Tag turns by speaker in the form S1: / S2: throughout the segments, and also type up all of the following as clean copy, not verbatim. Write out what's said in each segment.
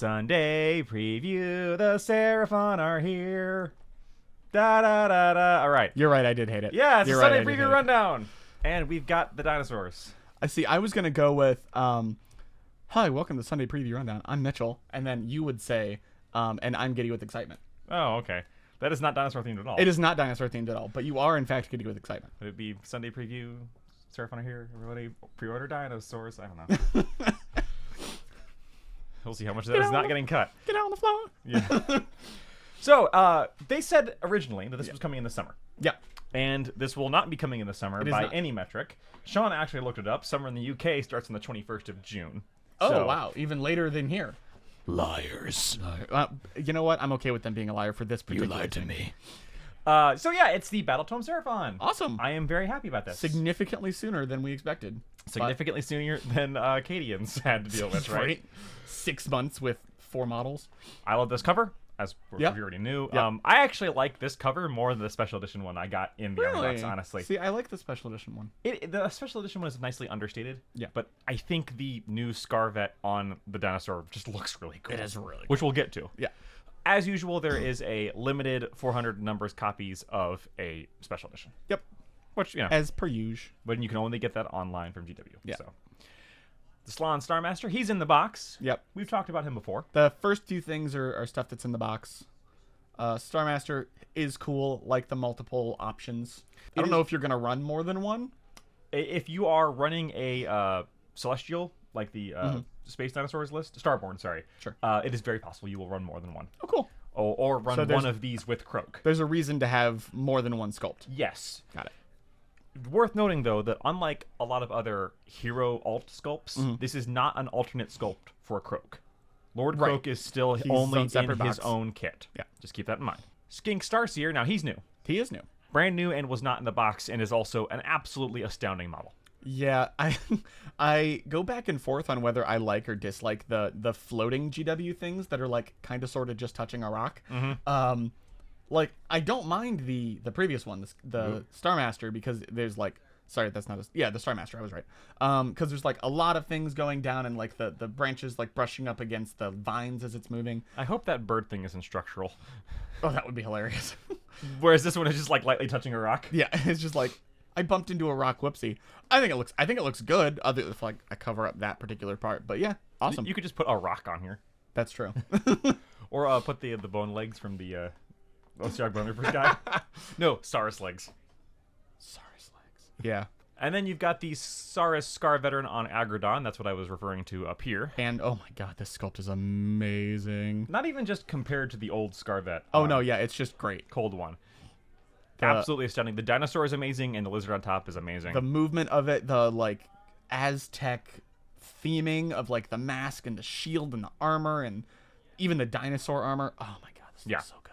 S1: Sunday preview. The Seraphon are here. Da da da da. All right.
S2: You're right. I did hate it.
S1: Yeah, it's
S2: You're
S1: a Sunday
S2: right, I did
S1: preview
S2: hate it.
S1: rundown. And we've got the dinosaurs.
S2: I see. I was gonna go with, hi, welcome to Sunday Preview Rundown. I'm Mitchell, and then you would say, and I'm giddy with excitement.
S1: Oh, okay. That is not dinosaur themed at all.
S2: It is not dinosaur themed at all, but you are in fact giddy with excitement.
S1: Would it be Sunday preview? Seraphon are here. Everybody pre-order dinosaurs. I don't know. We'll see how much of that is not getting cut.
S2: Get out on the floor.
S1: Yeah. So they said originally that this was coming in the summer.
S2: Yeah.
S1: And this will not be coming in the summer by any metric. Sean actually looked it up. Summer in the UK starts on the 21st of June.
S2: Oh,
S1: So-
S2: wow. Even later than here.
S3: Liars.
S2: You know what? I'm okay with them being a liar for this
S3: You
S2: particular
S3: lied to
S2: thing.
S3: me.
S1: So yeah, it's the Battletome Seraphon.
S2: Awesome.
S1: I am very happy about this.
S2: Significantly sooner than we expected.
S1: Significantly sooner than Acadians had to deal with, right?
S2: 6 months with 4 models.
S1: I love this cover, as
S2: Yep.
S1: you already knew.
S2: Yep.
S1: I actually like this cover more than the special edition one I got in the Armor Box, honestly.
S2: See, I like the special edition one.
S1: The special edition one is nicely understated.
S2: Yeah.
S1: But I think the new Scarvet on the dinosaur just looks really cool.
S2: It is really
S1: Which we'll get to.
S2: Yeah.
S1: As usual, there is a limited 400 numbers copies of a special edition.
S2: Yep.
S1: Which, you know,
S2: As per usual.
S1: but you can only get that online from GW.
S2: Yeah.
S1: So. The Slann Starmaster, he's in the box.
S2: Yep.
S1: We've talked about him before.
S2: The first few things are stuff that's in the box. Starmaster is cool, like the multiple options. I don't know if you're going to run more than one.
S1: If you are running a Celestial, like the Space Dinosaurs list, Starborn, sorry.
S2: Sure.
S1: It is very possible you will run more than one.
S2: Oh, cool.
S1: Or run
S2: So there's-
S1: one of these with Croak.
S2: There's a reason to have more than one sculpt.
S1: Yes.
S2: Got it.
S1: Worth noting, though, that unlike a lot of other hero alt sculpts, this is not an alternate sculpt for Croak. Lord
S2: Right.
S1: Croak is still
S2: He's
S1: only
S2: his own separate
S1: in his
S2: box.
S1: own kit.
S2: Yeah.
S1: Just keep that in mind. Skink Starseer, now he's new.
S2: He is new.
S1: Brand new and was not in the box and is also an absolutely astounding model.
S2: Yeah, I go back and forth on whether I like or dislike the floating GW things that are like kind of sort of just touching a rock. Like I don't mind the previous one, the Starmaster, because there's like sorry, that's not the Starmaster, I was right. Because there's like a lot of things going down and like the branches like brushing up against the vines as it's moving.
S1: I hope that bird thing isn't structural.
S2: Oh, that would be hilarious.
S1: Whereas this one is just like lightly touching a rock.
S2: Yeah, it's just like I bumped into a rock. Whoopsie. I think it looks good. Other if like I cover up that particular part, but yeah, awesome.
S1: You could just put a rock on here,
S2: That's true.
S1: or put the bone legs from the Oceanic Bone Reapers guy. No, Saurus legs.
S2: Saurus legs. Yeah,
S1: And then you've got the Saurus Scar Veteran on Aggradon. That's what I was referring to up here.
S2: and oh my god, this sculpt is amazing.
S1: Not even just compared to the old Scarvet.
S2: Oh no, yeah, it's just great.
S1: Cold one. Absolutely stunning. The dinosaur is amazing, and the lizard on top is amazing.
S2: The movement of it, the like Aztec theming of like the mask and the shield and the armor and even the dinosaur armor. Oh my god, this looks so good.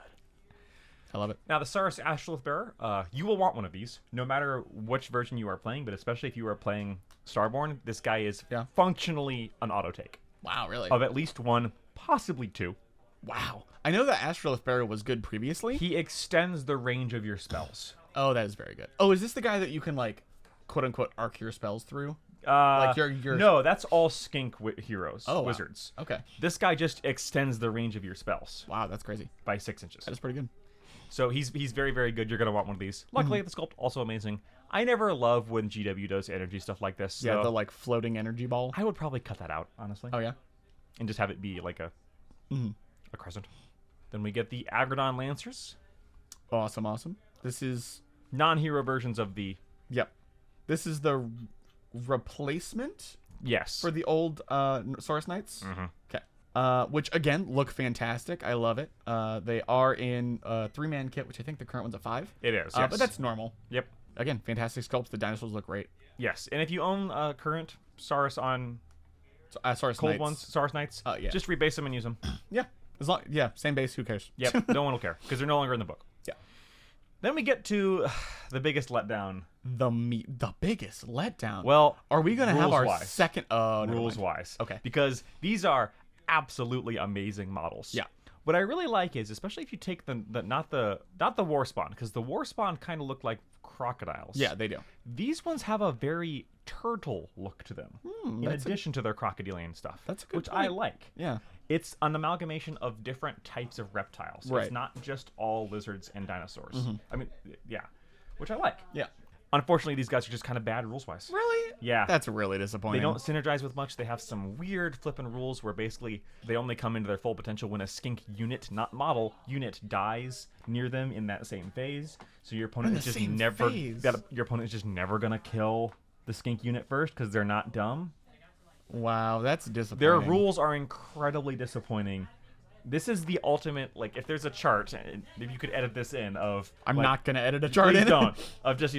S2: I love it.
S1: Now, the Saurus Astrolith Bearer, you will want one of these, no matter which version you are playing, but especially if you are playing Starborn, this guy is functionally an auto-take.
S2: Wow, really?
S1: Of at least one, possibly two.
S2: Wow. I know that Astrolith Bearer was good previously.
S1: He extends the range of your spells.
S2: Oh, that is very good. Oh, is this the guy that you can like, quote unquote, arc your spells through?
S1: Like
S2: your
S1: No, that's all Skink heroes,
S2: wow.
S1: wizards.
S2: Okay.
S1: This guy just extends the range of your spells
S2: Wow, that's crazy.
S1: by 6 inches.
S2: That is pretty good.
S1: So he's very, very good. You're going to want one of these. Luckily, the sculpt, also amazing. I never love when GW does energy stuff like this.
S2: Yeah,
S1: so
S2: the like floating energy ball.
S1: I would probably cut that out, honestly.
S2: Oh yeah.
S1: And just have it be like a crescent. Then we get the Aggradon Lancers.
S2: Awesome, awesome. This is
S1: Non-hero versions of the...
S2: yep. This is the replacement
S1: Yes.
S2: for the old Saurus Knights. Okay. Which again look fantastic. I love it. They are in a 3-man kit, which I think the current one's a 5.
S1: It is, yes.
S2: But that's normal.
S1: Yep.
S2: Again, fantastic sculpts. The dinosaurs look great.
S1: Yes. And if you own current Saurus on
S2: Saurus
S1: cold
S2: Knights.
S1: ones, Saurus Knights,
S2: yeah.
S1: just rebase them and use them.
S2: Yeah. As long, yeah, same base. Who cares?
S1: Yep. No one will care because they're no longer in the book.
S2: Yeah.
S1: Then we get to the biggest letdown.
S2: The biggest letdown.
S1: Well,
S2: are we gonna have our
S1: rules-wise.
S2: second? Oh, never mind.
S1: Rules-wise.
S2: Okay.
S1: Because these are absolutely amazing models.
S2: Yeah.
S1: What I really like is, especially if you take the not the Warspawned, because the Warspawned kind of look like crocodiles.
S2: Yeah, they do.
S1: These ones have a very turtle look to them, in
S2: that's
S1: addition to their crocodilian stuff.
S2: That's a good
S1: which I
S2: point.
S1: like.
S2: Yeah.
S1: It's an amalgamation of different types of reptiles. So
S2: Right.
S1: It's not just all lizards and dinosaurs. I mean, yeah, which I like.
S2: Yeah.
S1: Unfortunately, these guys are just kind of bad rules-wise.
S2: Really?
S1: Yeah.
S2: That's really disappointing.
S1: They don't synergize with much. They have some weird flippin' rules where basically they only come into their full potential when a skink unit, not model, unit dies near them in that same phase. So your opponent
S2: In
S1: is
S2: the
S1: just
S2: same
S1: never
S2: phase?
S1: your opponent is just never gonna kill the skink unit first because they're not dumb.
S2: Wow, that's disappointing.
S1: Their rules are incredibly disappointing. This is the ultimate, like, if there's a chart, and if you could edit this in of...
S2: I'm
S1: like,
S2: not going to edit a chart
S1: please
S2: in.
S1: don't. Of just,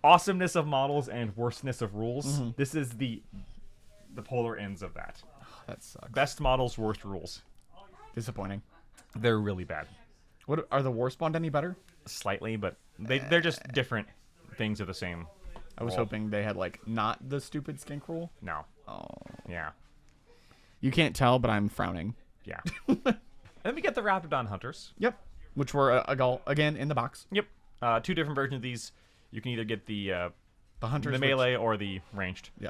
S1: awesomeness of models and worstness of rules.
S2: Mm-hmm.
S1: This is the polar ends of that.
S2: That sucks.
S1: Best models, worst rules.
S2: Disappointing.
S1: They're really bad.
S2: What are the Warspawned any better?
S1: Slightly, but they're just different things of the same.
S2: I was hoping they had, like, not the stupid skink rule.
S1: No.
S2: Oh.
S1: Yeah.
S2: You can't tell, but I'm frowning.
S1: Yeah. And then we get the Raptadon Hunters.
S2: Yep. Which were, again, in the box.
S1: Yep. Two different versions of these. You can either get the
S2: Hunters.
S1: the melee or the ranged.
S2: Yeah.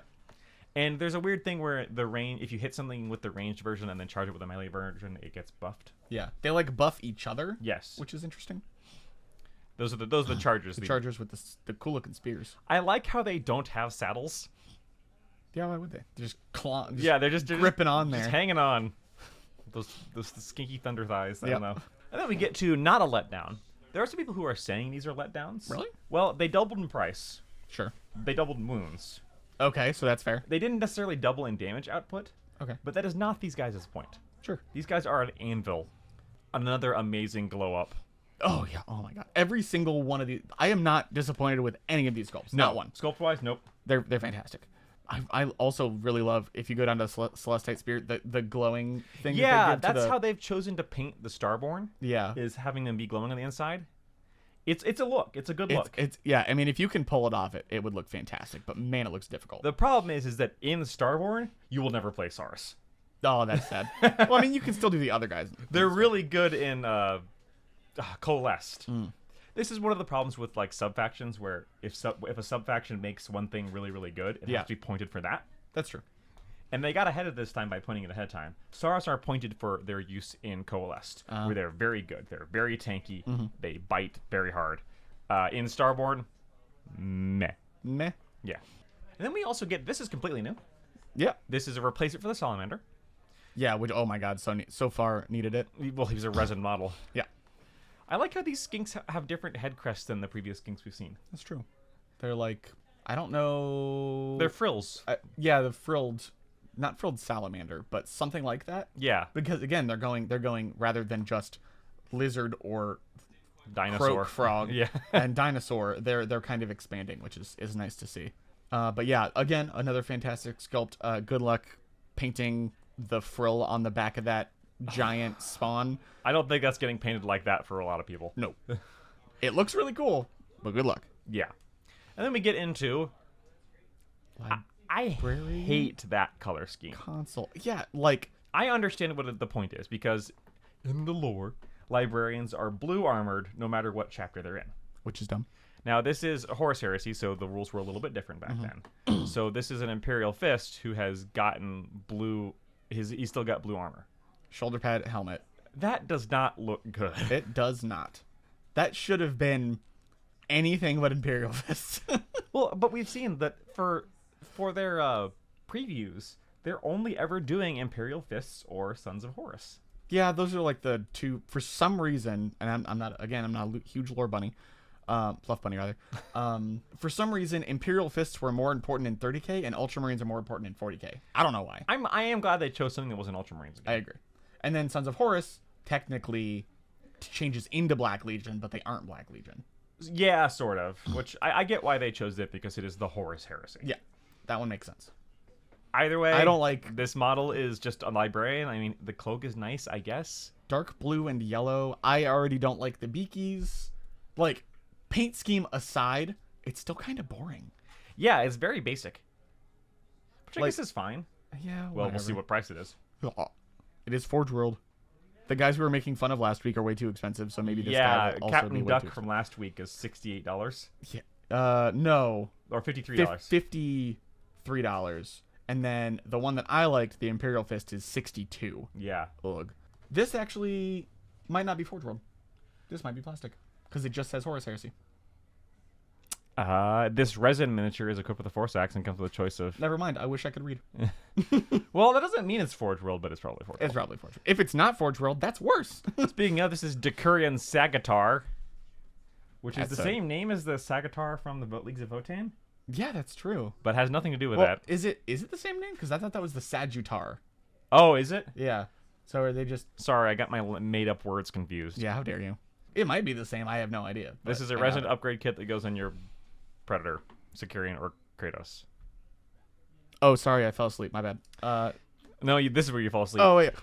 S1: And there's a weird thing where if you hit something with the ranged version and then charge it with the melee version, it gets buffed.
S2: Yeah. They, like, buff each other.
S1: Yes.
S2: Which is interesting.
S1: Those are the chargers.
S2: The chargers with the cool-looking spears.
S1: I like how they don't have saddles.
S2: Yeah, why would they? They're just
S1: They're just
S2: gripping on there.
S1: Just hanging on. Those skinky thunder thighs. I
S2: Yep.
S1: don't know. And then we get to not a letdown. There are some people who are saying these are letdowns.
S2: Really?
S1: Well, they doubled in price.
S2: Sure.
S1: They doubled in wounds.
S2: Okay, so that's fair.
S1: They didn't necessarily double in damage output.
S2: Okay.
S1: But that is not these guys' point.
S2: Sure.
S1: These guys are an anvil. Another amazing glow up.
S2: Oh, yeah. Oh, my God. Every single one of these. I am not disappointed with any of these sculpts. Not one.
S1: Sculpt-wise, nope.
S2: They're fantastic. I also really love, if you go down to Celestite Spirit, the glowing thing.
S1: Yeah,
S2: that they give
S1: that's
S2: to
S1: how they've chosen to paint the Starborn.
S2: Yeah.
S1: Is having them be glowing on the inside. It's a look. It's a good look.
S2: It's yeah. I mean, if you can pull it off, it would look fantastic. But man, it looks difficult.
S1: The problem is that in Starborn, you will never play Saurus.
S2: Oh, that's sad. Well, I mean, you can still do the other guys.
S1: They're really good in Coalesced. This is one of the problems with like sub-factions where if a sub-faction makes one thing really, really good, it has to be pointed for that.
S2: That's true.
S1: And they got ahead of this time by pointing it ahead of time. Saurus are pointed for their use in Coalesced, where they're very good. They're very tanky. They bite very hard. In Starborn, meh.
S2: Meh.
S1: Yeah. And then we also get, this is completely new.
S2: Yeah.
S1: This is a replacement for the Salamander.
S2: Yeah. Which, oh my God, so far needed it.
S1: Well, he was a resin model.
S2: Yeah.
S1: I like how these skinks have different head crests than the previous skinks we've seen.
S2: That's true. They're like, I don't know.
S1: They're frills.
S2: Yeah, the frilled, not frilled salamander, but something like that.
S1: Yeah.
S2: Because again, they're going rather than just lizard or
S1: Dinosaur.
S2: croak frog
S1: Yeah.
S2: and dinosaur. They're kind of expanding, which is nice to see. But yeah, again, another fantastic sculpt. Good luck painting the frill on the back of that giant spawn.
S1: I don't think that's getting painted like that for a lot of people.
S2: No. It looks really cool, but good luck.
S1: Yeah. And then we get into... I hate that color scheme.
S2: Consul. Yeah, like...
S1: I understand what the point is, because in the lore, librarians are blue armored no matter what chapter they're in.
S2: Which is dumb.
S1: Now, this is Horus Heresy, so the rules were a little bit different back then. So this is an Imperial Fist who has gotten blue... He's still got blue armor.
S2: Shoulder pad, helmet.
S1: That does not look good.
S2: It does not. That should have been anything but Imperial Fists.
S1: Well, but we've seen that for their previews, they're only ever doing Imperial Fists or Sons of Horus.
S2: Yeah, those are like the two. For some reason, and I'm not a huge lore bunny, fluff bunny rather. For some reason, Imperial Fists were more important in 30k, and Ultramarines are more important in 40k. I don't know why.
S1: I am glad they chose something that wasn't Ultramarines again.
S2: I agree. And then Sons of Horus technically changes into Black Legion, but they aren't Black Legion.
S1: Yeah, sort of. Which I get why they chose it, because it is the Horus Heresy.
S2: Yeah, that one makes sense.
S1: Either way,
S2: I don't like
S1: this model is just a librarian. I mean, the cloak is nice, I guess.
S2: Dark blue and yellow. I already don't like the beakies. Like, paint scheme aside, it's still kind of boring.
S1: Yeah, it's very basic. Which I
S2: Like-
S1: guess is fine.
S2: Yeah,
S1: Well,
S2: whatever.
S1: we'll see what price it is.
S2: It is Forge World. The guys we were making fun of last week are way too expensive, so maybe this guy
S1: Yeah,
S2: will also be
S1: Captain
S2: way
S1: Duck
S2: too
S1: from last week is $68.
S2: expensive. Yeah. No.
S1: Or $53.
S2: $53. And then the one that I liked, the Imperial Fist, is 62.
S1: Yeah.
S2: Ugh. This actually might not be Forge World. This might be plastic. Because it just says Horus Heresy.
S1: This resin miniature is equipped with a Force Axe and comes with a choice of...
S2: Never mind. I wish I could read.
S1: Well, that doesn't mean it's Forge World, but it's probably Forge World.
S2: It's probably Forge World. If it's not Forge World, that's worse.
S1: Speaking of, this is Decurion Saggitar, which is
S2: That's
S1: the same name as the Saggitar from the Leagues of Votann,
S2: Yeah, that's true.
S1: but has nothing to do with
S2: Well,
S1: that.
S2: is it the same name? Because I thought that was the Saggitar.
S1: Oh, is it?
S2: Yeah. So are they just...
S1: Sorry, I got my made-up words confused.
S2: Yeah, how dare you? It might be the same. I have no idea.
S1: This is a resin upgrade kit that goes on your Predator, Decurion, or Kratos.
S2: Oh, sorry, I fell asleep. My bad.
S1: No, this is where you fall asleep.
S2: Oh, wait.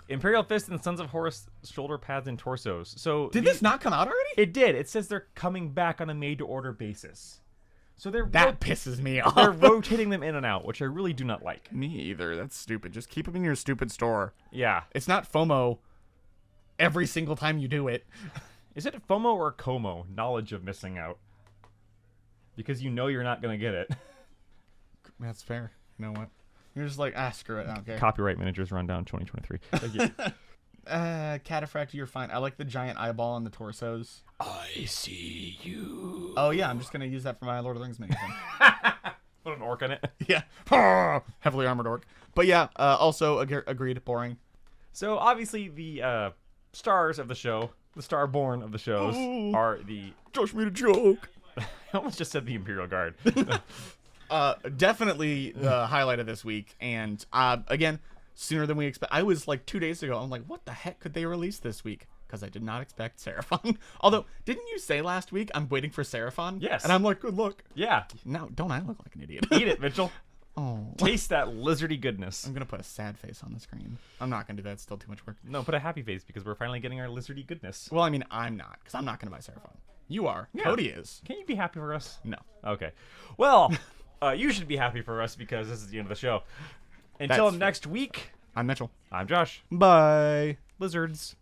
S1: Imperial Fist and Sons of Horus shoulder pads and torsos. So
S2: Did this not come out already?
S1: It did. It says they're coming back on a made-to-order basis. So
S2: That pisses me off.
S1: they're rotating them in and out, which I really do not like.
S2: Me either. That's stupid. Just keep them in your stupid store.
S1: Yeah.
S2: It's not FOMO every single time you do it.
S1: Is it FOMO or COMO? Knowledge of missing out. Because you know you're not going to get it.
S2: That's fair. You know what? You're just like, screw it. I don't care.
S1: Copyright Managers Rundown 2023. Thank you.
S2: Cataphract, you're fine. I like the giant eyeball on the torsos.
S1: I see you.
S2: Oh, yeah. I'm just going to use that for my Lord of the Rings mini.
S1: Put an orc on it.
S2: Yeah. Heavily armored orc. But yeah, also agreed. Boring.
S1: So obviously the stars of the show, the starborn of the shows, are the...
S2: Josh made a joke.
S1: I almost just said the Imperial Guard.
S2: Definitely the highlight of this week. And again, sooner than we expect. I was like 2 days ago. I'm like, what the heck could they release this week? Because I did not expect Seraphon. Although, didn't you say last week I'm waiting for Seraphon?
S1: Yes.
S2: And I'm like, good luck.
S1: Yeah.
S2: Now, don't I look like an idiot?
S1: Eat it, Mitchell.
S2: Oh.
S1: Taste that lizardy goodness.
S2: I'm going to put a sad face on the screen. I'm not going to do that. It's still too much work.
S1: No, put a happy face because we're finally getting our lizardy goodness.
S2: Well, I mean, I'm not. Because I'm not going to buy Seraphon. You are.
S1: Yeah.
S2: Cody is.
S1: Can you be happy for us?
S2: No.
S1: Okay. Well, you should be happy for us because this is the end of the show. Until
S2: That's
S1: next week,
S2: I'm Mitchell.
S1: I'm Josh.
S2: Bye.
S1: Lizards.